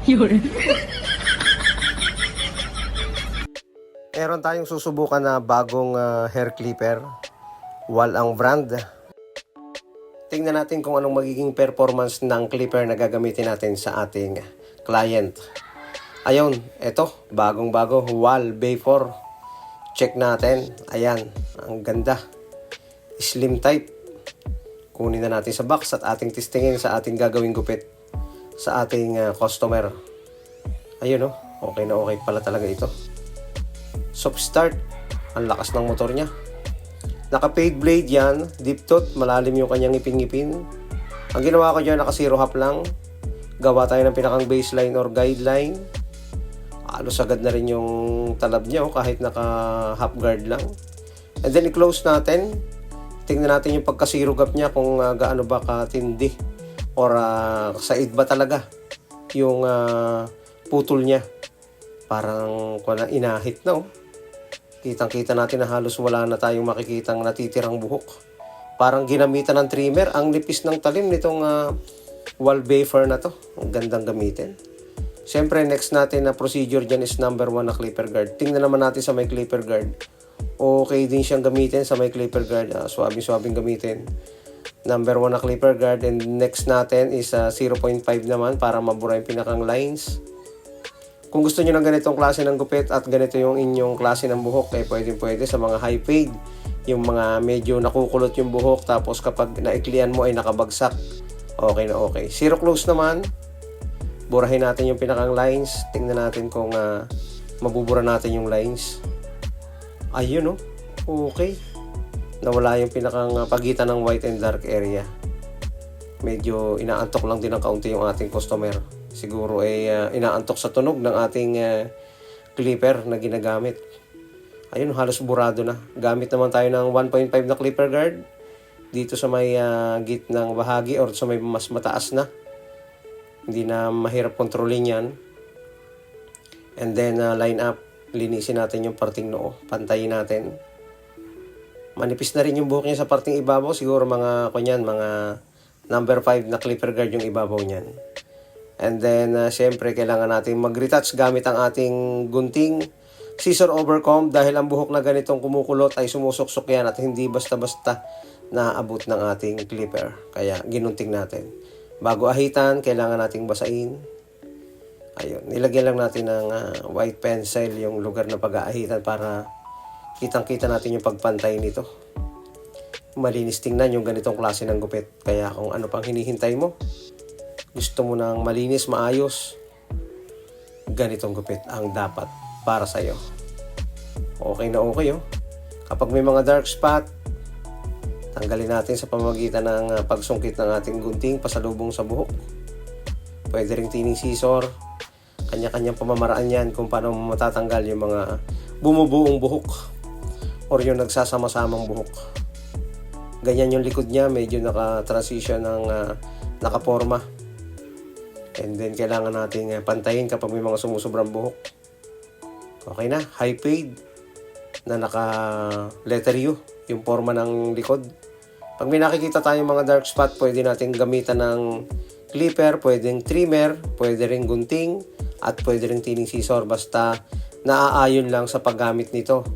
Yun. Meron tayong susubukan na bagong hair clipper. Wal ang brand. Tingnan natin kung anong magiging performance ng clipper na gagamitin natin sa ating client. Ayun, ito, bagong-bago, Wal Bay 4. Check natin. Ayan, ang ganda. Slim type. Kunin na natin sa box at ating testingin sa ating gagawing gupit sa ating customer. Ayun, okay na okay pala talaga ito. Soft start. Ang lakas ng motor niya. Naka-fade blade yan, deep tooth, malalim yung kanyang ngipin-ngipin. Ang ginawa ko dyan, naka zero half lang. Gawa tayo ng pinakang baseline or guideline. Halos agad na rin yung talab niya, kahit naka half guard lang. And then i-close natin. Tingnan natin yung pagka-zero gap niya kung gaano ba katindi. Or said ba talaga yung putol niya. Parang inahit na Kitang-kita natin na halos wala na tayong makikitang natitirang buhok. Parang ginamitan ng trimmer. Ang nipis ng talim nitong wall wafer na to. Ang gandang gamitin. Siyempre, next natin na procedure dyan is number 1 na clipper guard. Tingnan naman natin sa may clipper guard. Okay din siyang gamitin sa may clipper guard. Swabing-swabing gamitin. Number 1 na clipper guard. And next natin is 0.5 naman para mabura yung pinakang lines. Kung gusto niyo ng ganitong klase ng gupit at ganito yung inyong klase ng buhok, pwede sa mga high fade, yung mga medyo nakukulot yung buhok, tapos kapag naiklian mo ay nakabagsak, okay na okay. Zero close naman, burahin natin yung pinakang lines, tingnan natin kung mabubura natin yung lines. Ayun okay. Nawala yung pinakang pagitan ng white and dark area. Medyo inaantok lang din ng kaunti yung ating customer. Siguro ay inaantok sa tunog ng ating clipper na ginagamit. Ayun, halos burado na. Gamit naman tayo ng 1.5 na clipper guard dito sa may gitnang bahagi or sa may mas mataas na. Hindi na mahirap kontrolin yan. And then line up. Linisin natin yung parting noo. Pantayin natin. Manipis na rin yung buhok niya sa parting ibabaw. Siguro mga number 5 na clipper guard yung ibabaw niyan. And then, syempre, kailangan natin mag-retouch gamit ang ating gunting scissor overcomb dahil ang buhok na ganitong kumukulot ay sumusuksok yan at hindi basta-basta naabot ng ating clipper. Kaya, ginunting natin. Bago ahitan, kailangan nating basain. Ayun, nilagyan lang natin ng white pencil yung lugar na pag-aahitan para kitang-kita natin yung pagpantay nito. Malinis tingnan yung ganitong klase ng gupit. Kaya kung ano pang hinihintay mo, gusto mo ng malinis, maayos, ganitong gupit ang dapat para sa'yo. Okay na okay Kapag may mga dark spot, tanggalin natin sa pamamagitan ng pagsungkit ng ating gunting pasalubong sa buhok. Pwede ring tining scissor. Kanya-kanyang pamamaraan yan kung paano matatanggal yung mga bumubuong buhok or yung nagsasama-samang buhok. Ganyan yung likod niya, medyo naka-transition ng nakaporma. And then, kailangan nating pantayin kapag may mga sumusobrang buhok. Okay na. High fade na naka-letter U, yung forma ng likod. Pag may nakikita tayong mga dark spot, pwede nating gamitan ng clipper, pwedeng trimmer, pwede ring gunting, at pwede ring tining scissor. Basta naaayon lang sa paggamit nito.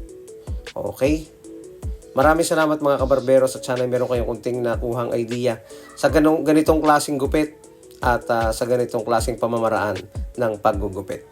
Okay? Maraming salamat mga kabarberos at sana meron kayong kunting nakuhang idea sa ganitong klaseng gupit at sa ganitong klaseng pamamaraan ng paggugupit.